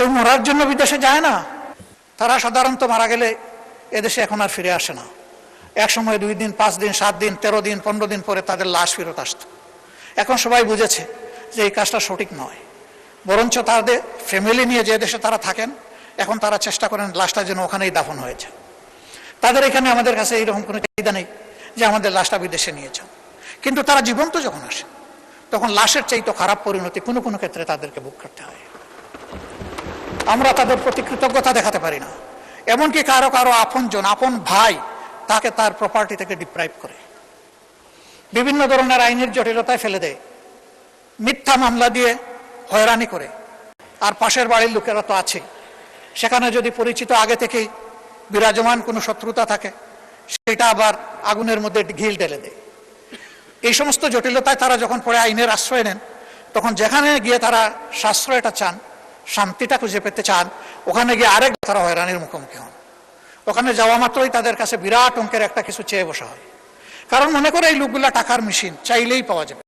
কেউ মরার জন্য বিদেশে যায় না। তারা সাধারণত মারা গেলে এদেশে এখন আর ফিরে আসে না। এক সময় 2 দিন, 5 দিন, 7 দিন, 13 দিন, 15 দিন পরে তাদের লাশ ফেরত আসত। এখন সবাই বুঝেছে যে এই কাজটা সঠিক নয়, বরঞ্চ তাদের ফ্যামিলি নিয়ে যে দেশে তারা থাকেন এখন তারা চেষ্টা করেন লাশটা যেন ওখানেই দাফন হয়েছে। তাদের এখানে আমাদের কাছে এইরকম কোনো চাহিদা নেই যে আমাদের লাশটা বিদেশে নিয়ে যান। কিন্তু তারা জীবন্ত যখন আসে তখন লাশের চাইতে খারাপ পরিণতি কোনো কোনো ক্ষেত্রে তাদেরকে ভোগ করতে হয়। আমরা তাদের প্রতি কৃতজ্ঞতা দেখাতে পারি না। এমনকি কারো কারো আপনজন, আপন ভাই তাকে তার প্রপার্টি থেকে ডিপ্রাইভ করে, বিভিন্ন ধরনের আইনের জটিলতায় ফেলে দেয়, মিথ্যা মামলা দিয়ে হয়রানি করে। আর পাশের বাড়ির লোকেরা তো আছে, সেখানে যদি পরিচিত আগে থেকেই বিরাজমান কোনো শত্রুতা থাকে সেটা আবার আগুনের মধ্যে ঘিল ঢেলে দেয়। এই সমস্ত জটিলতায় তারা যখন পরে আইনের আশ্রয় নেন তখন যেখানে গিয়ে তারা সাশ্রয়টা চান, শান্তিটা খুঁজে পেতে চান, ওখানে গিয়ে আরেক তারা হয়রানির মুখোমুখি হন। ওখানে যাওয়া মাত্রই তাদের কাছে বিরাট অঙ্কের একটা কিছু চেয়ে বসা হয়, কারণ মনে করে এই লোকগুলা টাকার মেশিন, চাইলেই পাওয়া যাবে।